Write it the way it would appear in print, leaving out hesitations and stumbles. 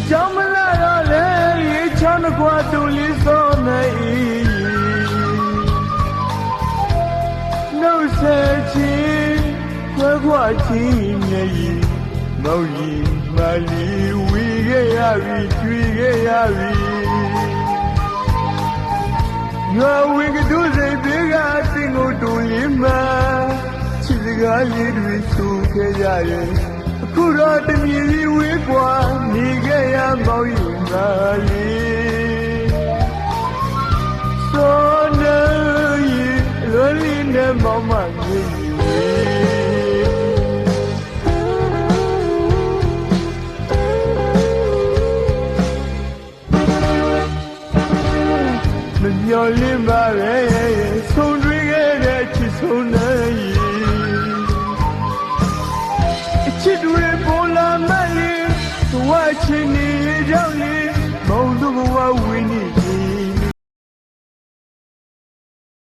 Jamala le chana kwa tuli so nei no se chi kwa chi nei mau yi mali wi ge ya wi twi ge ya wi yo wi ge du se bi ga tin ko tuli ma chi ga li twi su ke ya yeခုတော့တမြည်လေးဝေးကွာနေခဲ့ရမောင်ယူငါလေးစောနေလွန်လီနဲ့မောင်မငေးဝေးမမျော်လင့်ပါပဲဆုံးတွေ့ခဲ့တဲ့ချစ်ဆုံးနဲ့ချစ်တွေပေါ်လာမလေးဝါချင်နေကြောင့်လေမောင်တို့ဘဝဝင်းနေ